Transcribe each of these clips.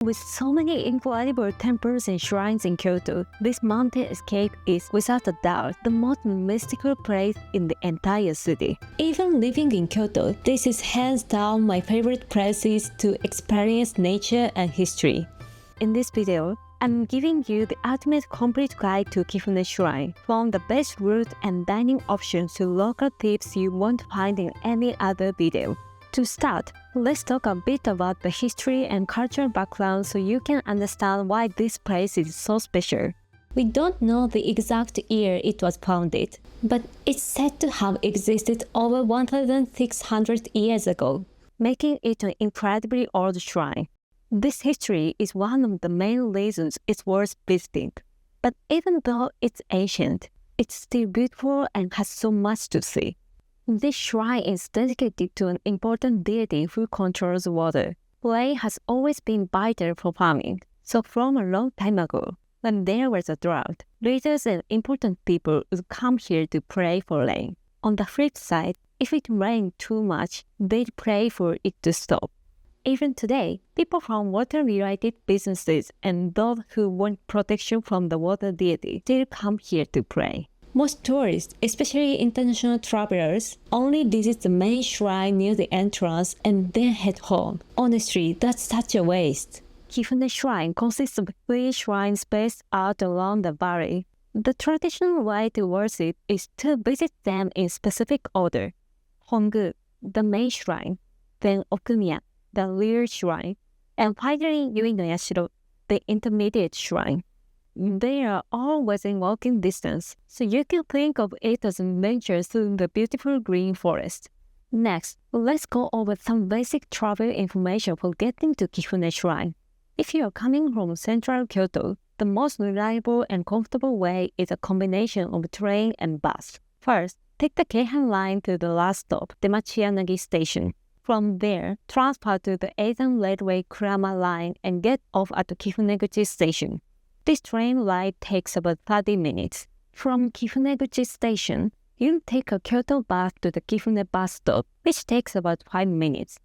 With so many incredible temples and shrines in Kyoto, this mountain escape is, without a doubt, the most mystical place in the entire city. Even living in Kyoto, this is hands down my favorite places to experience nature and history. In this video, I'm giving you the ultimate complete guide to Kifune Shrine, from the best route and dining options to local tips you won't find in any other video. To start, let's talk a bit about the history and cultural background so you can understand why this place is so special. We don't know the exact year it was founded, but it's said to have existed over 1,600 years ago, making it an incredibly old shrine. This history is one of the main reasons it's worth visiting. But even though it's ancient, it's still beautiful and has so much to see. This shrine is dedicated to an important deity who controls water. Rain has always been vital for farming, so from a long time ago, when there was a drought, leaders and important people would come here to pray for rain. On the flip side, if it rained too much, they'd pray for it to stop. Even today, people from water-related businesses and those who want protection from the water deity still come here to pray. Most tourists, especially international travelers, only visit the main shrine near the entrance and then head home. Honestly, that's such a waste. Kifune Shrine consists of 3 shrines spaced out along the valley. The traditional way to worship is to visit them in specific order. Hongu, the main shrine, then Okumiya, the rear shrine, and finally Yui no Yashiro, the intermediate shrine. They are all within walking distance, so you can think of it as an adventure through the beautiful green forest. Next, let's go over some basic travel information for getting to Kifune Shrine. If you are coming from central Kyoto, the most reliable and comfortable way is a combination of train and bus. First, take the Keihan line to the last stop, Demachiyanagi Station. From there, transfer to the Eizan Railway Kurama line and get off at Kifuneguchi Station. This train ride takes about 30 minutes. From Kifuneguchi Station, you take a Kyoto bus to the Kifune bus stop, which takes about 5 minutes.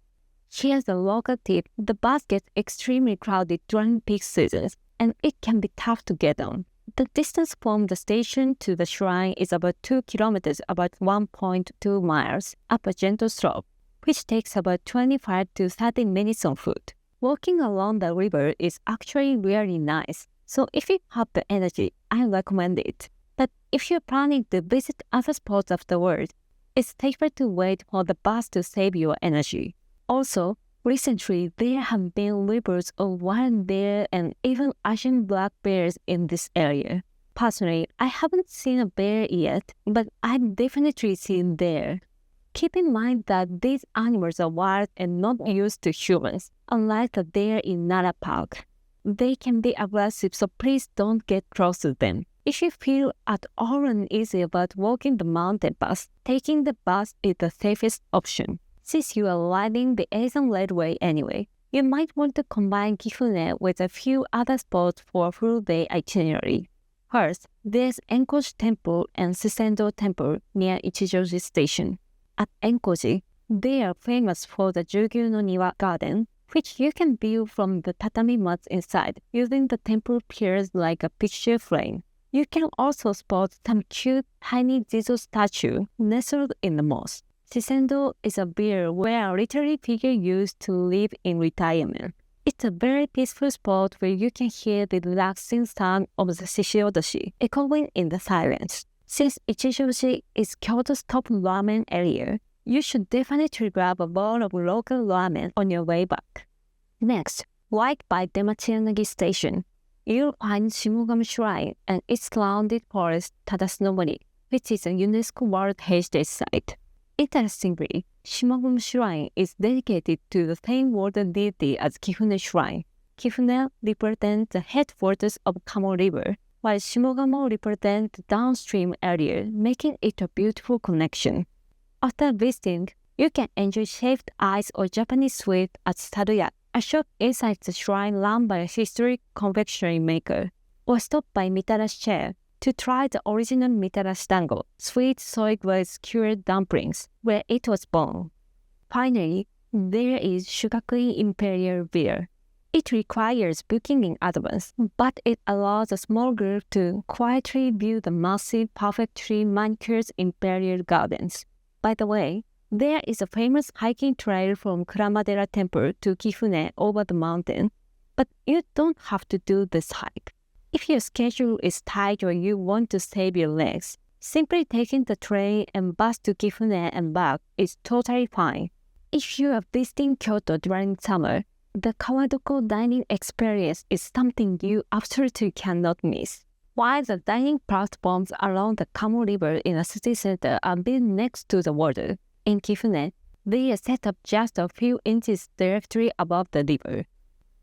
Here's a local tip: the bus gets extremely crowded during peak seasons, and it can be tough to get on. The distance from the station to the shrine is about 2 kilometers, about 1.2 miles, up a gentle slope, which takes about 25 to 30 minutes on foot. Walking along the river is actually really nice. So if you have the energy, I recommend it. But if you're planning to visit other spots afterward, it's safer to wait for the bus to save your energy. Also, recently there have been reports of wild bear and even Asian black bears in this area. Personally, I haven't seen a bear yet, but I've definitely seen deer. Keep in mind that these animals are wild and not used to humans, unlike a deer in Nara Park. They can be aggressive, so please don't get close to them. If you feel at all uneasy about walking the mountain pass, taking the bus is the safest option. Since you are riding the Eizan Railway anyway, you might want to combine Kifune with a few other spots for a full day itinerary. First, there's Enkoji Temple and Shisendo Temple near Ichijoji Station. At Enkoji, they are famous for the Jugyu no Niwa garden, which you can view from the tatami mats inside using the temple piers like a picture frame. You can also spot some cute tiny Jesus statue nestled in the moss. Shisendo is a beer where a literary figure used to live in retirement. It's a very peaceful spot where you can hear the relaxing sound of the shishiodoshi echoing in the silence. Since Ichijoji is Kyoto's top ramen area, you should definitely grab a bowl of local ramen on your way back. Next, right by Demachiyanagi Station, you'll find Shimogami Shrine and its surrounding forest Tadasunomori, which is a UNESCO World Heritage Site. Interestingly, Shimogami Shrine is dedicated to the same water deity as Kifune Shrine. Kifune represents the headwaters of Kamo River, while Shimogamo represents the downstream area, making it a beautiful connection. After visiting, you can enjoy shaved ice or Japanese sweet at Saruya, a shop inside the shrine run by a historic confectionery maker, or stop by Mitara's chair to try the original Mitara's dango, sweet soy-glazed cured dumplings, where it was born. Finally, there is Shugakuin Imperial Beer. It requires booking in advance, but it allows a small group to quietly view the massive, perfectly manicured Imperial Gardens. By the way, there is a famous hiking trail from Kuramadera Temple to Kifune over the mountain, but you don't have to do this hike. If your schedule is tight or you want to save your legs, simply taking the train and bus to Kifune and back is totally fine. If you are visiting Kyoto during summer, the Kawadoko dining experience is something you absolutely cannot miss. While the dining platforms along the Kamo River in the city center are built next to the water, in Kifune, they are set up just a few inches directly above the river.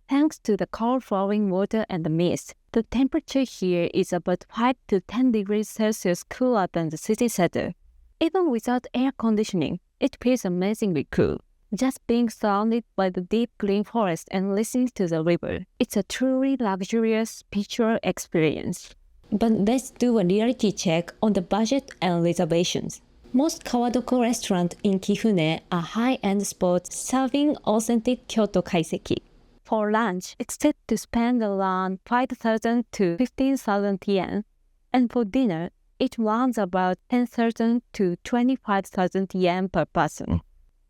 Thanks to the cold flowing water and the mist, the temperature here is about 5 to 10 degrees Celsius cooler than the city center. Even without air conditioning, it feels amazingly cool. Just being surrounded by the deep green forest and listening to the river, it's a truly luxurious spiritual experience. But let's do a reality check on the budget and reservations. Most Kawadoko restaurants in Kifune are high-end spots serving authentic Kyoto kaiseki. For lunch, expect to spend around 5,000 to 15,000 yen, and for dinner, it runs about 10,000 to 25,000 yen per person.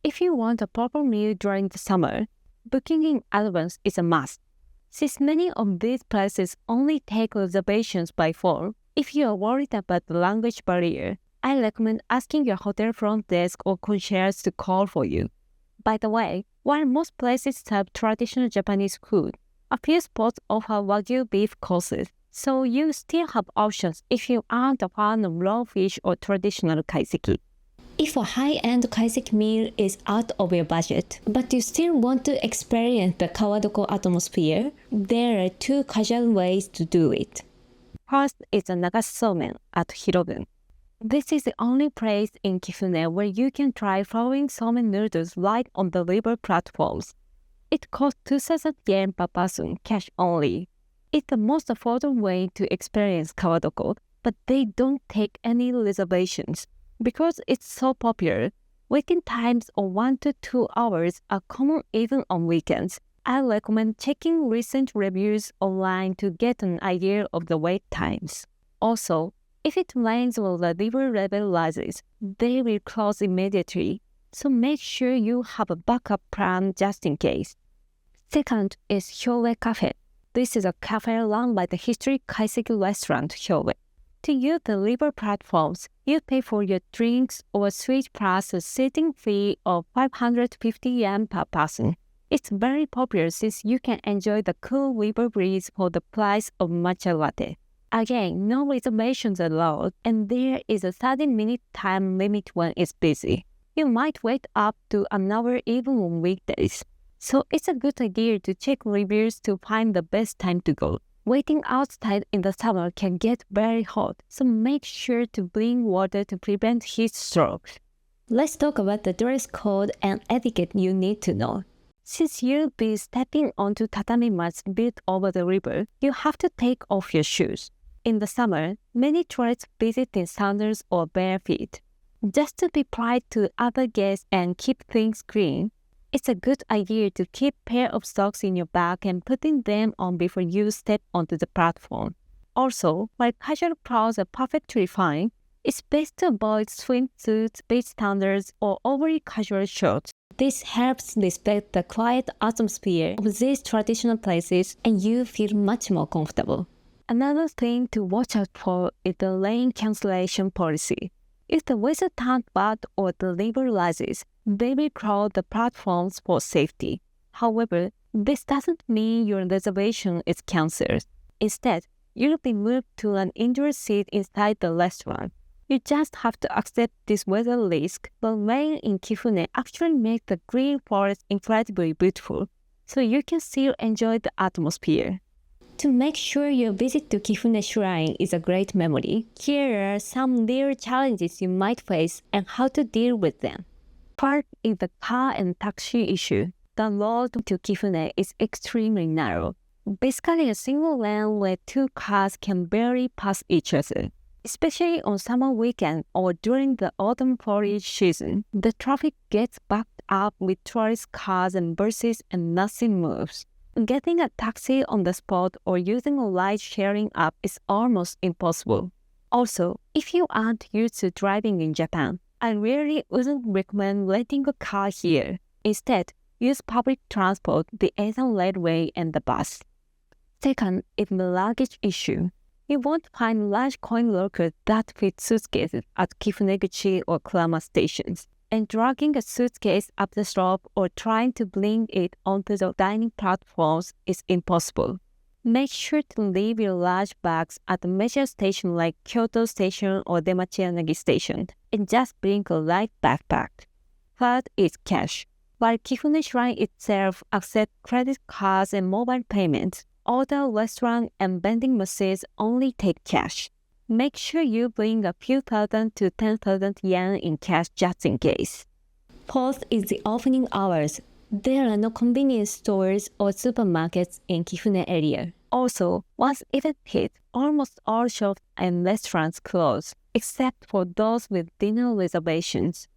If you want a proper meal during the summer, booking in advance is a must. Since many of these places only take reservations by phone, if you are worried about the language barrier, I recommend asking your hotel front desk or concierge to call for you. By the way, while most places serve traditional Japanese food, a few spots offer Wagyu beef courses, so you still have options if you aren't a fan of raw fish or traditional kaiseki. If a high-end kaiseki meal is out of your budget, but you still want to experience the Kawadoko atmosphere, there are two casual ways to do it. First is the Nagashi Somen at Hirobun. This is the only place in Kifune where you can try flowing somen noodles right on the river platforms. It costs 2,000 yen per person, cash only. It's the most affordable way to experience Kawadoko, but they don't take any reservations. Because it's so popular, waiting times of 1 to 2 hours are common even on weekends. I recommend checking recent reviews online to get an idea of the wait times. Also, if it rains or the river level rises, they will close immediately, so make sure you have a backup plan just in case. Second is Hyoue Cafe. This is a cafe run by the historic kaiseki restaurant Hyoue. To use the river platforms, you pay for your drinks or sweet plus a seating fee of 550 yen per person. It's very popular since you can enjoy the cool river breeze for the price of matcha latte. Again, no reservations allowed, and there is a 30-minute time limit when it's busy. You might wait up to an hour even on weekdays. So it's a good idea to check reviews to find the best time to go. Waiting outside in the summer can get very hot, so make sure to bring water to prevent heat stroke. Let's talk about the dress code and etiquette you need to know. Since you'll be stepping onto tatami mats built over the river, you have to take off your shoes. In the summer, many tourists visit in sandals or bare feet. Just to be polite to other guests and keep things clean, it's a good idea to keep a pair of socks in your bag and putting them on before you step onto the platform. Also, while casual clothes are perfectly fine, it's best to avoid swimsuits, beach sandals, or overly casual shorts. This helps respect the quiet atmosphere of these traditional places and you feel much more comfortable. Another thing to watch out for is the rain cancellation policy. If the weather turns bad or the river rises, they will close the platforms for safety. However, this doesn't mean your reservation is cancelled. Instead, you'll be moved to an indoor seat inside the restaurant. You just have to accept this weather risk, but rain in Kifune actually makes the green forest incredibly beautiful, so you can still enjoy the atmosphere. To make sure your visit to Kifune Shrine is a great memory, here are some real challenges you might face and how to deal with them. First is the car and taxi issue. The road to Kifune is extremely narrow, basically a single lane where two cars can barely pass each other. Especially on summer weekend or during the autumn foliage season, the traffic gets backed up with tourist cars and buses and nothing moves. Getting a taxi on the spot or using a ride-sharing app is almost impossible. Also, if you aren't used to driving in Japan, I really wouldn't recommend renting a car here. Instead, use public transport, the Asian Railway, and the bus. Second is the luggage issue. You won't find large coin lockers that fit suitcases at Kifuneguchi or Kurama stations. And dragging a suitcase up the slope or trying to bring it onto the dining platforms is impossible. Make sure to leave your large bags at a major station like Kyoto Station or Demachiyanagi Station, and just bring a light backpack. Third is cash. While Kifune Shrine itself accepts credit cards and mobile payments, other restaurants and vending machines only take cash. Make sure you bring a few thousand to 10,000 yen in cash just in case. Fourth is the opening hours. There are no convenience stores or supermarkets in Kifune area. Also, once event hits, almost all shops and restaurants close, except for those with dinner reservations.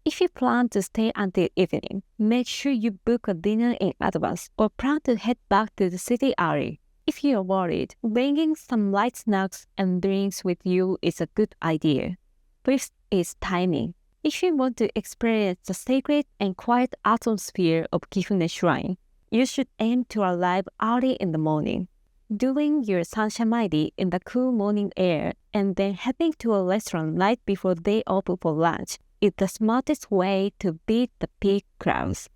If you plan to stay until evening, make sure you book a dinner in advance or plan to head back to the city early. If you're worried, bringing some light snacks and drinks with you is a good idea. Fifth is timing. If you want to experience the sacred and quiet atmosphere of Kifune Shrine, you should aim to arrive early in the morning. Doing your sanshamari in the cool morning air and then heading to a restaurant right before they open for lunch is the smartest way to beat the peak crowds.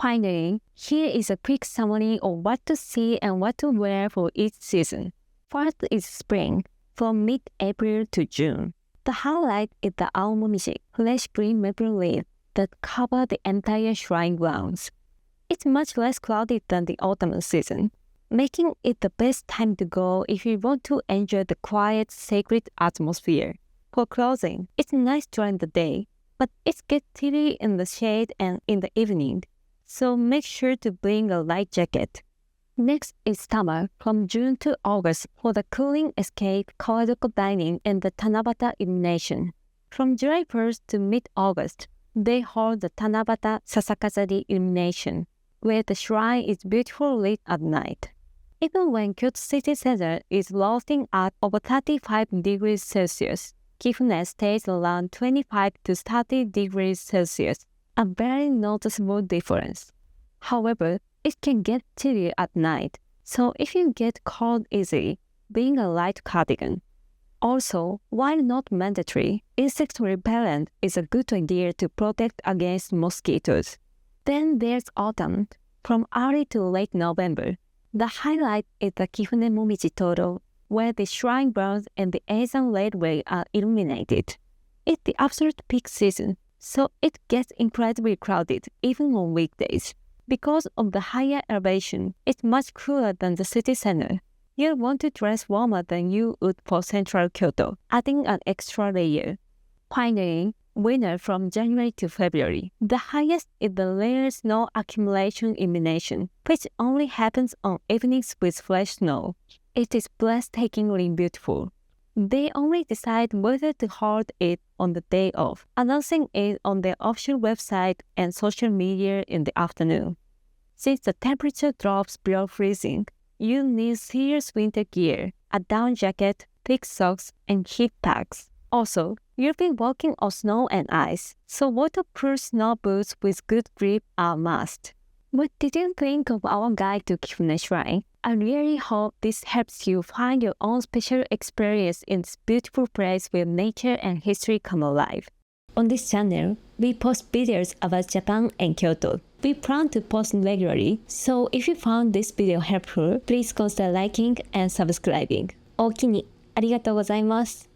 Finally, here is a quick summary of what to see and what to wear for each season. First is spring, from mid-April to June. The highlight is the aomomiji, fresh green maple leaves that cover the entire shrine grounds. It's much less crowded than the autumn season, making it the best time to go if you want to enjoy the quiet, sacred atmosphere. For clothing, it's nice during the day, but it gets chilly in the shade and in the evening, so make sure to bring a light jacket. Next is summer, from June to August for the cooling escape, Kawazoku dining, and the Tanabata illumination. From July 1st to mid-August, they hold the Tanabata Sasakazari illumination, where the shrine is beautifully lit at night. Even when Kyoto City Center is roasting at over 35 degrees Celsius, Kifune stays around 25 to 30 degrees Celsius, a very noticeable difference. However, it can get chilly at night, so if you get cold easily, bring a light cardigan. Also, while not mandatory, insect repellent is a good idea to protect against mosquitoes. Then there's autumn, from early to late November. The highlight is the Kifune Momiji Toro, where the shrine grounds and the Asian Railway are illuminated. It's the absolute peak season, so it gets incredibly crowded even on weekdays. Because of the higher elevation, it's much cooler than the city center. You'll want to dress warmer than you would for central Kyoto, adding an extra layer. Finally, winter from January to February. The highest is the rare snow accumulation illumination, which only happens on evenings with fresh snow. It is breathtakingly beautiful. They only decide whether to hold it on the day of, announcing it on their official website and social media in the afternoon. Since the temperature drops below freezing, you need serious winter gear, a down jacket, thick socks, and heat packs. Also, you'll be walking on snow and ice, so waterproof snow boots with good grip are a must. What did you think of our guide to Kifune Shrine? I really hope this helps you find your own special experience in this beautiful place where nature and history come alive. On this channel, we post videos about Japan and Kyoto. We plan to post regularly, so if you found this video helpful, please consider liking and subscribing. おおきにありがとうございます。